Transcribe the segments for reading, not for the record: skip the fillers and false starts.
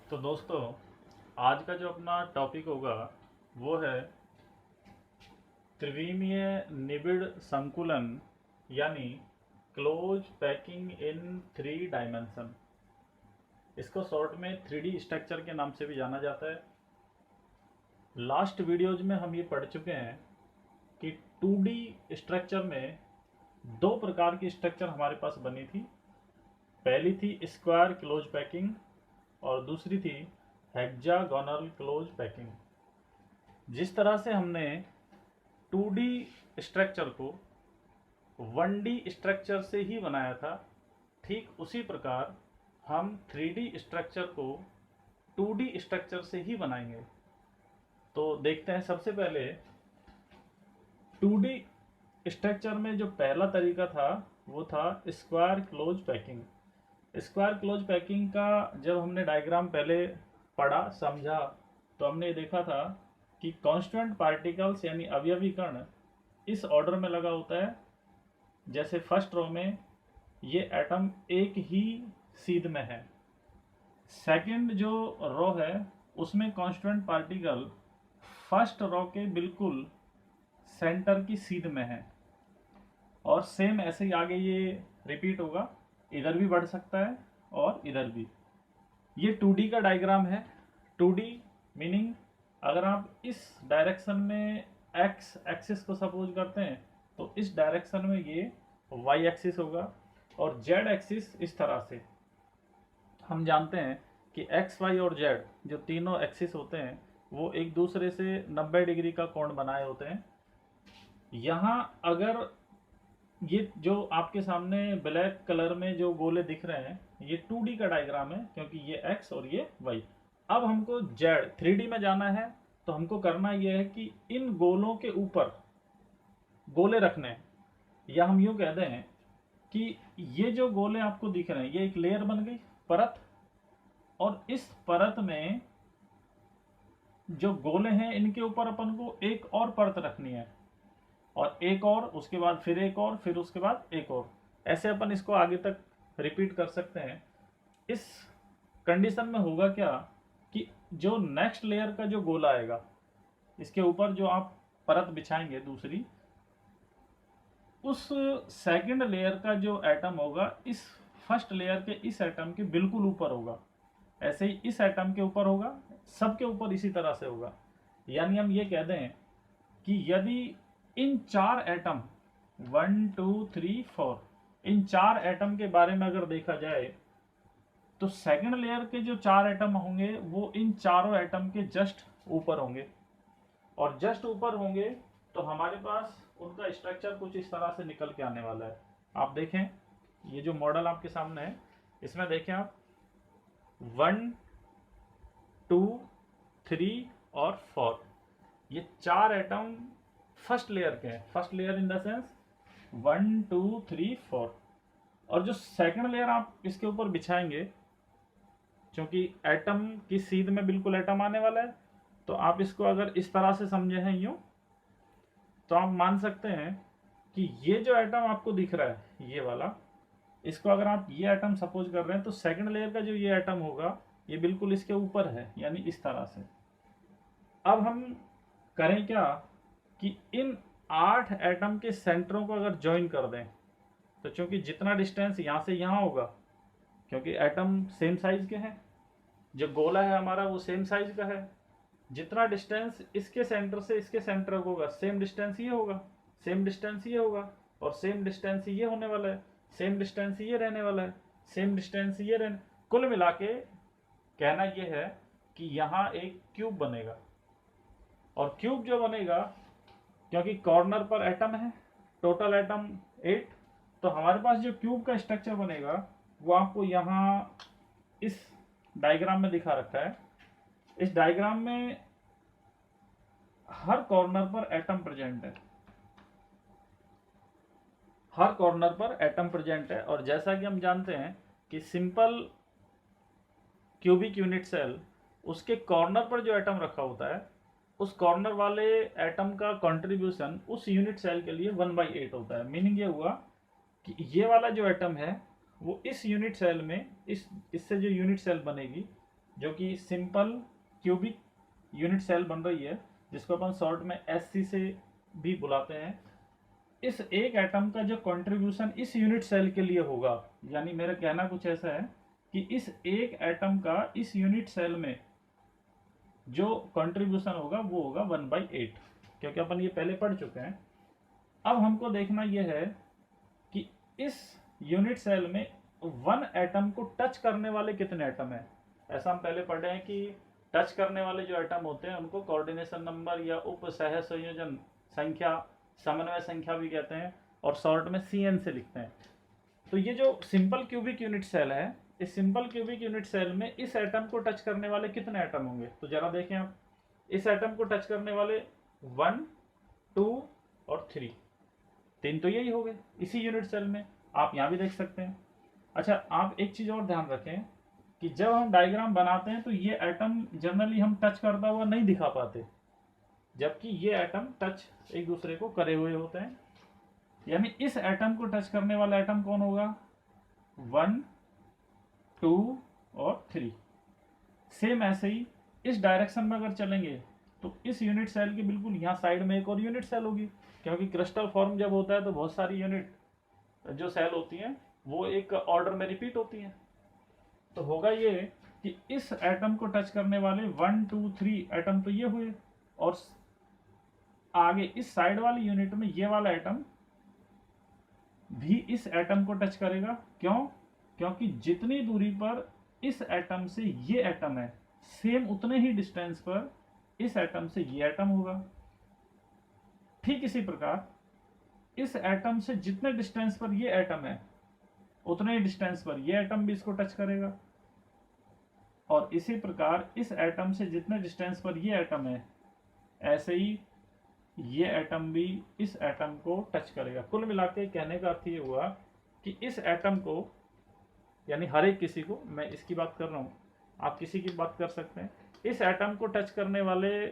तो दोस्तों, आज का जो अपना टॉपिक होगा वो है त्रिविमीय निबिड़ संकुलन, यानी क्लोज पैकिंग इन 3 डायमेंशन। इसको शॉर्ट में 3D स्ट्रक्चर के नाम से भी जाना जाता है। लास्ट वीडियोज में हम ये पढ़ चुके हैं कि 2D स्ट्रक्चर में दो प्रकार की स्ट्रक्चर हमारे पास बनी थी। पहली थी स्क्वायर क्लोज पैकिंग और दूसरी थी हेक्सागोनल क्लोज पैकिंग। जिस तरह से हमने 2D स्ट्रक्चर को 1D स्ट्रक्चर से ही बनाया था, ठीक उसी प्रकार हम 3D स्ट्रक्चर को 2D स्ट्रक्चर से ही बनाएंगे। तो देखते हैं, सबसे पहले 2D स्ट्रक्चर में जो पहला तरीका था वो था square close packing. Square close packing का जब हमने डायग्राम पहले पढ़ा समझा तो हमने देखा था कि कांस्टेंट पार्टिकल्स यानी अवयवी कण इस ऑर्डर में लगा होता है। जैसे फर्स्ट रो में ये एटम एक ही सीध में है, सेकंड जो रो है उसमें कांस्टेंट पार्टिकल फर्स्ट रो के बिल्कुल सेंटर की सीध में है, और सेम ऐसे ही आगे ये रिपीट होगा, इधर भी बढ़ सकता है और इधर भी। ये 2D का डायग्राम है। 2D मीनिंग अगर आप इस डायरेक्शन में x एक्सिस को सपोज करते हैं तो इस डायरेक्शन में ये y एक्सिस होगा, और z एक्सिस इस तरह से। हम जानते हैं कि x, y और z जो तीनों एक्सिस होते हैं वो एक दूसरे से 90 डिग्री का कोण बनाए होते हैं। यहाँ अगर ये जो आपके सामने ब्लैक कलर में जो गोले दिख रहे हैं ये 2D का डायग्राम है, क्योंकि ये x और ये y। अब हमको z 3D में जाना है तो हमको करना यह है कि इन गोलों के ऊपर गोले रखने हैं, या हम यूं कहते हैं कि ये जो गोले आपको दिख रहे हैं ये एक लेयर बन गई, परत, और इस परत में जो गोले हैं इनके ऊपर अपन को एक और परत रखनी है, और एक और, उसके बाद फिर एक और, फिर उसके बाद एक और। ऐसे अपन इसको आगे तक रिपीट कर सकते हैं। इस कंडीशन में होगा क्या कि जो नेक्स्ट लेयर का जो गोला आएगा इसके ऊपर जो आप परत बिछाएंगे दूसरी, उस सेकंड लेयर का जो एटम होगा इस फर्स्ट लेयर के इस एटम के बिल्कुल ऊपर होगा। ऐसे ही इस एटम के ऊपर होगा, सबके ऊपर इसी तरह से होगा। यानी हम ये कह दें कि यदि इन 4 एटम 1 2 3 4 इन 4 एटम के बारे में अगर देखा जाए तो सेकंड लेयर के जो 4 एटम होंगे वो इन चारों एटम के जस्ट ऊपर होंगे, और जस्ट ऊपर होंगे तो हमारे पास उनका स्ट्रक्चर कुछ इस तरह से निकल के आने वाला है। आप देखें, ये जो मॉडल आपके सामने है इसमें देखें आप 1 2 3 और 4 ये 4 एटम फर्स्ट लेयर के हैं। First layer in the sense 1 2 3 4, और जो सेकंड लेयर आप इसके ऊपर बिछाएंगे, क्योंकि एटम की सीध में बिल्कुल एटम आने वाला है, तो आप इसको अगर इस तरह से समझे हैं यूं, तो आप मान सकते हैं कि ये जो एटम आपको दिख रहा है ये वाला, इसको अगर आप ये एटम सपोज कर रहे हैं तो सेकंड लेयर का जो ये एटम होगा ये बिल्कुल इसके ऊपर है, यानी इस तरह से। अब हम करें क्या कि इन 8 एटम के सेंटरों को अगर ज्वाइन कर दें तो चूंकि जितना डिस्टेंस यहाँ से यहाँ होगा, क्योंकि एटम सेम साइज के हैं, जो गोला है हमारा वो सेम साइज का है, जितना डिस्टेंस इसके सेंटर से इसके सेंटर को होगा सेम डिस्टेंस ये होगा, सेम डिस्टेंस ये होगा, और सेम डिस्टेंस ये होने वाला है, सेम डिस्टेंस ये रहने वाला है, सेम डिस्टेंस ये रहने। कुल मिला के कहना ये है कि यहाँ एक क्यूब बनेगा, और क्यूब जो बनेगा, क्योंकि कॉर्नर पर एटम है, टोटल एटम 8, तो हमारे पास जो क्यूब का स्ट्रक्चर बनेगा वो आपको यहाँ इस डायग्राम में दिखा रखा है। इस डायग्राम में हर कॉर्नर पर एटम प्रेजेंट है, हर कॉर्नर पर एटम प्रेजेंट है। और जैसा कि हम जानते हैं कि सिंपल क्यूबिक यूनिट सेल, उसके कॉर्नर पर जो एटम रखा होता है उस कॉर्नर वाले एटम का कंट्रीब्यूशन उस यूनिट सेल के लिए 1/8 होता है। मीनिंग ये हुआ कि ये वाला जो एटम है वो इस यूनिट सेल में, इससे जो यूनिट सेल बनेगी जो कि सिंपल क्यूबिक यूनिट सेल बन रही है, जिसको अपन शॉर्ट में SC से भी बुलाते हैं। इस एक एटम का जो कंट्रीब्यूशन इस यूनिट सेल के लिए होगा, यानी मेरा कहना कुछ ऐसा है कि इस एक एटम का इस यूनिट सेल में जो कंट्रीब्यूशन होगा वो होगा 1/8, क्योंकि अपन ये पहले पढ़ चुके हैं। अब हमको देखना यह है कि इस यूनिट सेल में 1 एटम को टच करने वाले कितने एटम हैं। ऐसा हम पहले पढ़े हैं कि टच करने वाले जो एटम होते हैं उनको कोऑर्डिनेशन नंबर या उप सह संयोजन संख्या, समन्वय संख्या भी कहते हैं, और शॉर्ट में CN से लिखते हैं। तो ये जो सिंपल क्यूबिक यूनिट सेल है, इस सिंपल क्यूबिक यूनिट सेल में इस एटम को टच करने वाले कितने एटम होंगे, तो जरा देखें आप। इस एटम को टच करने वाले 1, 2 और 3, 3 तो यही हो गए इसी यूनिट सेल में, आप यहाँ भी देख सकते हैं। अच्छा, आप एक चीज और ध्यान रखें कि जब हम डायग्राम बनाते हैं तो ये एटम जनरली हम टच करता हुआ नहीं दिखा पाते, जबकि ये एटम टच एक दूसरे को करे हुए होते हैं। यानी इस एटम को टच करने वाला एटम कौन होगा, 1, 2 और 3। सेम ऐसे ही इस डायरेक्शन में अगर चलेंगे तो इस यूनिट सेल के बिल्कुल यहाँ साइड में एक और यूनिट सेल होगी, क्योंकि क्रिस्टल फॉर्म जब होता है तो बहुत सारी यूनिट जो सेल होती हैं वो एक ऑर्डर में रिपीट होती हैं। तो होगा ये कि इस एटम को टच करने वाले 1, 2, 3 एटम तो ये हुए, और आगे इस साइड वाली यूनिट में ये वाला एटम भी इस एटम को टच करेगा। क्यों? क्योंकि जितनी दूरी पर इस एटम से ये एटम है, सेम उतने ही डिस्टेंस पर इस एटम से ये एटम होगा। ठीक इसी प्रकार इस एटम से जितने डिस्टेंस पर ये एटम है, उतने ही डिस्टेंस पर ये एटम भी इसको टच करेगा, और इसी प्रकार इस एटम से जितने डिस्टेंस पर ये एटम है, ऐसे ही ये एटम भी इस एटम को टच करेगा। कुल मिला के कहने का अर्थ ये हुआ कि इस एटम को, यानी हर एक किसी को, मैं इसकी बात कर रहा हूँ, आप किसी की बात कर सकते हैं, इस एटम को टच करने वाले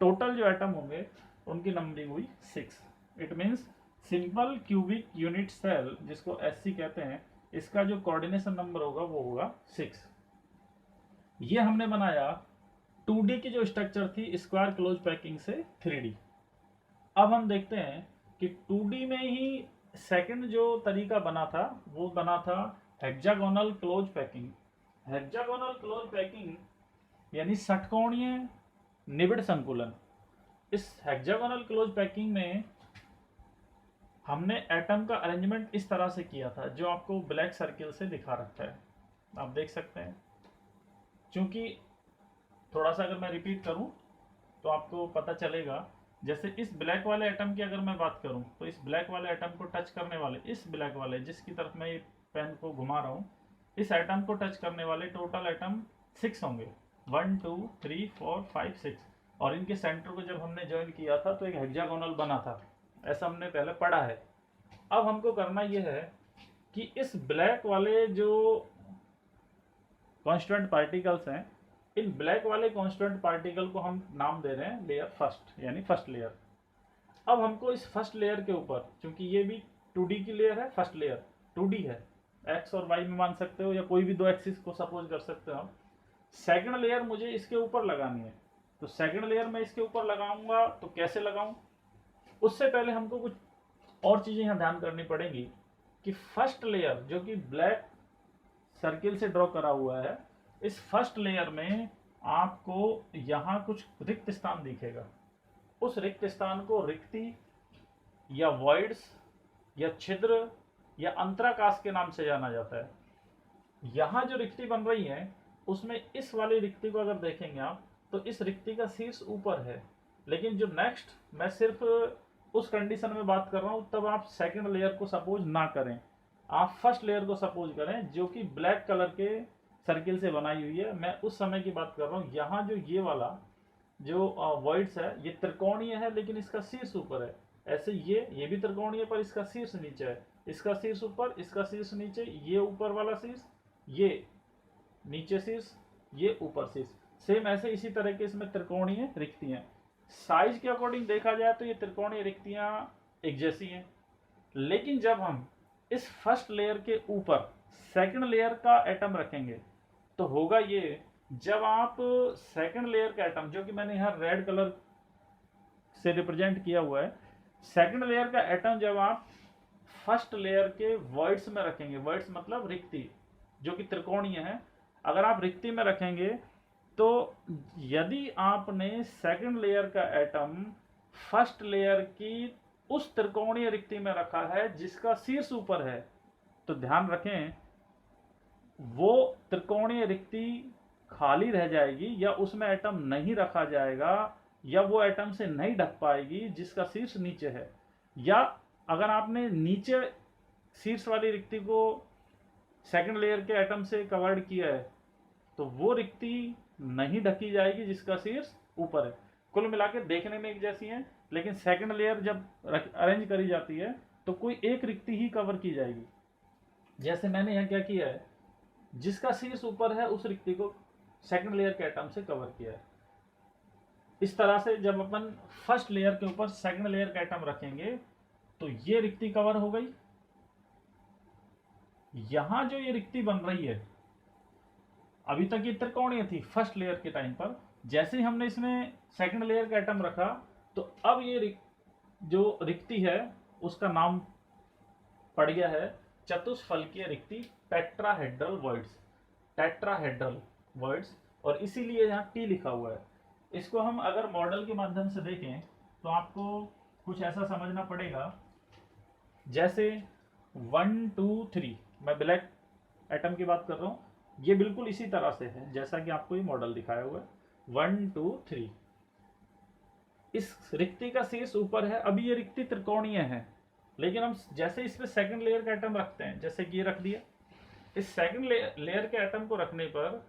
टोटल जो एटम होंगे उनकी नंबरिंग हुई 6। It means simple cubic unit cell, जिसको SC कहते हैं, इसका जो कोऑर्डिनेशन नंबर होगा वो होगा 6। ये हमने बनाया 2D की जो स्ट्रक्चर थी स्क्वायर क्लोज पैकिंग से 3D। अब हम देखते हैं कि 2D में ही सेकंड जो तरीका बना था वो बना था hexagonal close packing. Hexagonal close packing यानी षटकोणीय निबिड़ संकुलन। इस हेक्सागोनल क्लोज पैकिंग में हमने एटम का अरेंजमेंट इस तरह से किया था, जो आपको ब्लैक सर्किल से दिखा रखा है, आप देख सकते हैं। क्योंकि थोड़ा सा अगर मैं रिपीट करूं तो आपको पता चलेगा, जैसे इस ब्लैक वाले एटम की अगर मैं बात करूं तो इस ब्लैक वाले एटम को टच करने वाले, इस ब्लैक वाले जिसकी तरफ मैं ये पेन को घुमा रहा हूं, इस एटम को टच करने वाले टोटल एटम 6 होंगे, 1, 2, 3, 4, 5, 6। और इनके सेंटर को जब हमने ज्वाइन किया था तो एक हेक्सागोनल बना था, ऐसा हमने पहले पढ़ा है। अब हमको करना यह है कि इस ब्लैक वाले जो कांस्टेंट पार्टिकल्स हैं, इन ब्लैक वाले कांस्टेंट पार्टिकल को हम नाम दे रहे हैं लेयर फर्स्ट, यानी फर्स्ट लेयर। अब हमको इस फर्स्ट लेयर के ऊपर, क्योंकि ये भी 2D की लेयर है, फर्स्ट लेयर 2D है, एक्स और वाई में मान सकते हो, या कोई भी दो एक्सिस को सपोज कर सकते हो। सेकंड लेयर मुझे इसके ऊपर लगानी है, तो सेकंड लेयर मैं इसके ऊपर लगाऊंगा, तो कैसे लगाऊं? उससे पहले हमको कुछ और चीजें यहाँ ध्यान करनी पड़ेंगी कि फर्स्ट लेयर जो कि ब्लैक सर्किल से ड्रॉ करा हुआ है, इस फर्स्ट लेयर में आपको यहाँ कुछ रिक्त स्थान दिखेगा। उस रिक्त स्थान को रिक्ति या वॉइड्स या छिद्र या अंतराकाश के नाम से जाना जाता है। यहाँ जो रिक्ति बन रही है उसमें इस वाली रिक्ति को अगर देखेंगे आप, तो इस रिक्ति का शीर्ष ऊपर है, लेकिन जो नेक्स्ट, मैं सिर्फ उस कंडीशन में बात कर रहा हूँ तब आप सेकंड लेयर को सपोज ना करें, आप फर्स्ट लेयर को सपोज करें, जो कि ब्लैक कलर के सर्किल से बनाई हुई है। मैं उस समय की बात कर रहा हूँ। यहाँ जो ये वाला जो वॉइड्स है, ये त्रिकोणीय है लेकिन इसका शीर्ष ऊपर है। ऐसे ये भी त्रिकोणीय पर इसका शीर्ष नीचे है, इसका शीर्ष ऊपर, इसका शीर्ष नीचे, ये ऊपर वाला शीर्ष, ये नीचे शीर्ष, ये ऊपर शीर्ष। सेम ऐसे इसी तरह के इसमें त्रिकोणीय रिक्तियां। साइज के अकॉर्डिंग देखा जाए तो ये त्रिकोणीय रिक्तियां एक जैसी हैं, लेकिन जब हम इस फर्स्ट लेयर के ऊपर सेकंड लेयर का एटम रखेंगे तो होगा ये जब आप सेकंड लेयर का एटम, जो कि मैंने यहाँ रेड कलर से रिप्रेजेंट किया हुआ है, सेकंड लेयर का एटम जब आप फर्स्ट लेयर के वर्ड्स में रखेंगे, वर्ड्स मतलब रिक्ति जो कि त्रिकोणीय है, अगर आप रिक्ति में रखेंगे तो यदि आपने सेकंड लेयर का एटम फर्स्ट लेयर की उस त्रिकोणीय रिक्ति में रखा है जिसका शीर्ष ऊपर है, तो ध्यान रखें वो त्रिकोणीय रिक्ति खाली रह जाएगी या उसमें एटम नहीं रखा जाएगा या वो एटम से नहीं ढक पाएगी जिसका शीर्ष नीचे है। या अगर आपने नीचे शीर्ष वाली रिक्ति को सेकंड लेयर के एटम से कवर्ड किया है तो वो रिक्ति नहीं ढकी जाएगी जिसका शीर्ष ऊपर है। कुल मिला के देखने में एक जैसी है, लेकिन सेकंड लेयर जब अरेंज करी जाती है तो कोई एक रिक्ति ही कवर की जाएगी। जैसे मैंने यहाँ क्या किया है, जिसका शीर्ष ऊपर है उस रिक्ति को सेकंड लेयर के एटम से कवर किया है। इस तरह से जब अपन फर्स्ट लेयर के ऊपर सेकंड लेयर का एटम रखेंगे तो ये रिक्ति कवर हो गई। यहां जो ये रिक्ति बन रही है, अभी तक ये त्रिकोणीय थी फर्स्ट लेयर के टाइम पर, जैसे ही हमने इसमें सेकंड लेयर का एटम रखा तो अब ये जो रिक्ति है उसका नाम पड़ गया है चतुष्फलकीय रिक्ति, टेट्राहेड्रल वर्ड्स, टेट्राहेड्रल वर्ड्स, और इसीलिए यहाँ टी लिखा हुआ है। इसको हम अगर मॉडल के माध्यम से देखें तो आपको कुछ ऐसा समझना पड़ेगा, जैसे 1 2 3, मैं ब्लैक एटम की बात कर रहा हूँ, ये बिल्कुल इसी तरह से है जैसा कि आपको ये मॉडल दिखाया हुआ है 1 2 3। इस रिक्ति का शीर्ष ऊपर है, अभी ये रिक्ति त्रिकोणीय है, लेकिन हम जैसे इस पे सेकंड लेयर का एटम रखते हैं, जैसे कि ये रख दिया, इस सेकंड लेयर के एटम को रखने पर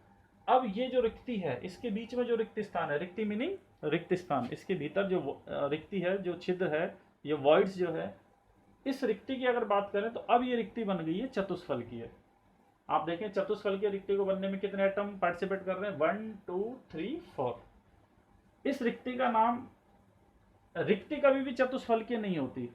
अब ये जो रिक्ति है इसके बीच में जो रिक्त स्थान है, रिक्ति मीनिंग रिक्त स्थान, इसके भीतर जो रिक्ति है, जो छिद्र है, ये वॉइड्स जो है, इस रिक्ति की अगर बात करें तो अब ये रिक्ति बन गई है चतुष्फलकीय। आप देखें चतुष्फलकीय रिक्ति को बनने में कितने एटम पार्टिसिपेट कर रहे हैं, 1 2 3 4। इस रिक्ति का नाम, रिक्ति कभी भी चतुष्फलकीय नहीं होती,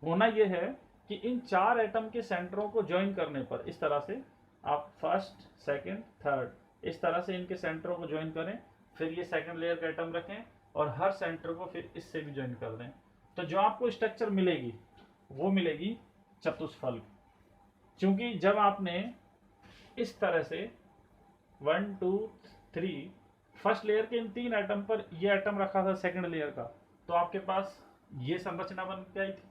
होना यह है कि इन चार एटम के सेंटरों को ज्वाइन करने पर, इस तरह से आप फर्स्ट सेकंड थर्ड, इस तरह से इनके सेंटरों को ज्वाइन करें, फिर ये सेकंड लेयर का एटम रखें और हर सेंटर को फिर इससे भी ज्वाइन कर दें, तो जो आपको स्ट्रक्चर मिलेगी वो मिलेगी चतुष्फल। क्योंकि जब आपने इस तरह से 1 2 3 फर्स्ट लेयर के इन तीन एटम पर ये एटम रखा था सेकंड लेयर का, तो आपके पास ये संरचना बन के आई थी,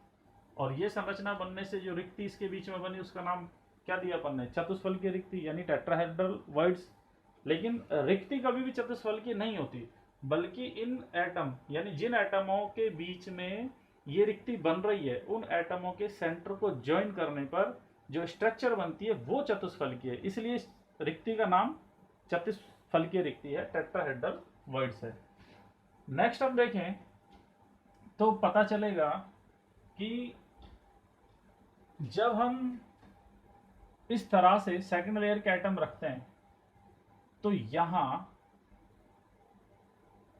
और ये संरचना बनने से जो रिक्ति इसके बीच में बनी उसका नाम क्या दिया अपन ने, चतुष्फलकीय रिक्ति, यानी टेट्राहेड्रल वर्ड्स। लेकिन रिक्ति कभी भी चतुष्फलकीय नहीं होती, बल्कि इन एटम यानी जिन एटमों के बीच में ये रिक्ति बन रही है उन एटमों के सेंटर को ज्वाइन करने पर जो स्ट्रक्चर बनती है वो चतुष्फलकीय है, इसलिए रिक्ति का नाम चतुष्फलकीय रिक्ति है, टेट्राहेड्रल वर्ड्स है। नेक्स्ट हम देखें तो पता चलेगा कि जब हम इस तरह से सेकंड लेयर के एटम रखते हैं तो यहां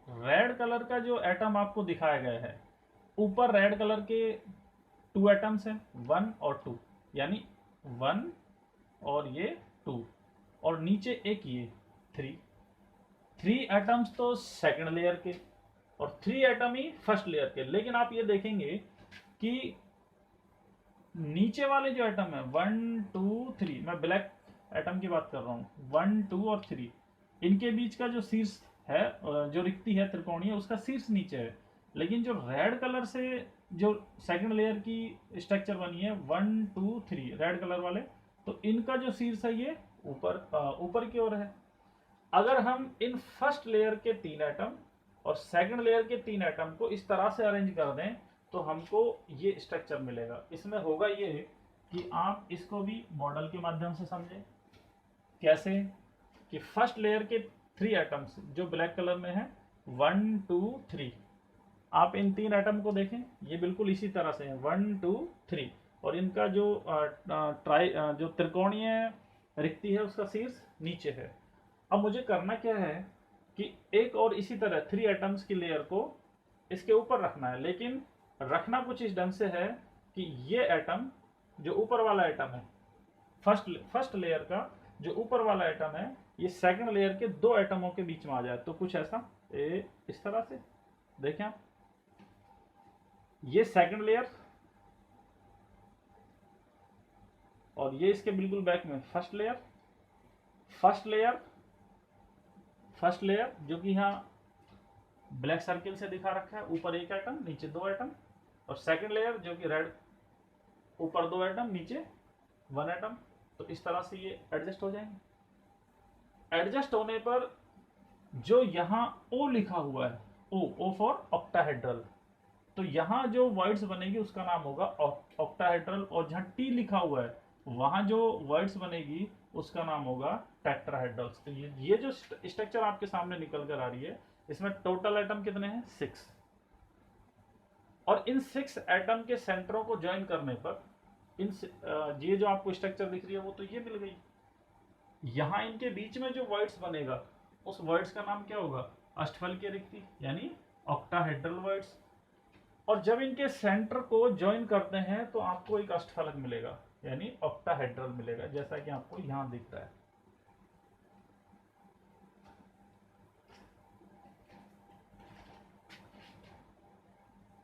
रेड कलर का जो एटम आपको दिखाया गया है, ऊपर रेड कलर के 2 एटम्स हैं, 1 और 2, यानी 1 और ये 2, और नीचे एक ये 3 एटम्स तो सेकंड लेयर के और 3 एटम ही फर्स्ट लेयर के। लेकिन आप ये देखेंगे कि नीचे वाले जो एटम है 1 2 3, मैं ब्लैक एटम की बात कर रहा हूँ, 1 2 और 3, इनके बीच का जो शीर्ष है, जो रिक्ति है त्रिकोणीय, उसका शीर्ष नीचे है। लेकिन जो रेड कलर से जो सेकंड लेयर की स्ट्रक्चर बनी है 1 2 3 रेड कलर वाले, तो इनका जो शीर्ष है ये ऊपर की ओर है। अगर हम इन फर्स्ट लेयर के 3 एटम और सेकंड लेयर के 3 एटम को इस तरह से अरेंज कर दें तो हमको ये स्ट्रक्चर मिलेगा। इसमें होगा ये कि आप इसको भी मॉडल के माध्यम से समझें। कैसे कि फर्स्ट लेयर के 3 एटम्स जो ब्लैक कलर में है 1 2 3, आप इन 3 एटम को देखें, ये बिल्कुल इसी तरह से है 1 2 3, और इनका जो जो त्रिकोणीय रिक्ति है उसका शीर्ष नीचे है। अब मुझे करना क्या है कि एक और इसी तरह 3 एटम्स की लेयर को इसके ऊपर रखना है, लेकिन रखना कुछ इस ढंग से है कि ये एटम जो ऊपर वाला एटम है फर्स्ट लेयर का, जो ऊपर वाला एटम है ये सेकंड लेयर के दो एटमों के बीच में आ जाए, तो कुछ ऐसा इस तरह से देखें आप, ये सेकंड लेयर और ये इसके बिल्कुल बैक में फर्स्ट लेयर, फर्स्ट लेयर जो कि यहाँ ब्लैक सर्किल से दिखा रखा है, ऊपर एक एटम नीचे दो एटम, और सेकंड लेयर जो कि रेड, ऊपर दो एटम नीचे वन एटम। तो इस तरह से ये एडजस्ट हो जाएंगे। एडजस्ट होने पर जो यहाँ O लिखा हुआ है, O फॉर ऑक्टाहेड्रल, तो यहाँ जो वर्ड्स बनेगी उसका नाम होगा ऑक्टाहेड्रल, और जहाँ T लिखा हुआ है वहां जो वर्ड्स बनेगी उसका नाम होगा टेट्राहेड्रल। तो ये जो स्ट्रक्चर आपके सामने निकल कर आ रही है, इसमें टोटल एटम कितने हैं? 6। और इन 6 एटम के सेंटरों को ज्वाइन करने पर ये जो आपको स्ट्रक्चर दिख रही है वो तो ये मिल गई। यहां इनके बीच में जो वर्ड्स बनेगा उस वर्ड्स का नाम क्या होगा? अष्टफलकीय रिक्ति, यानी ऑक्टाहेड्रल वर्ड्स। और जब इनके सेंटर को ज्वाइन करते हैं तो आपको एक अष्टफलक मिलेगा, यानी ऑक्टाहेड्रल मिलेगा, जैसा कि आपको यहां दिख रहा है।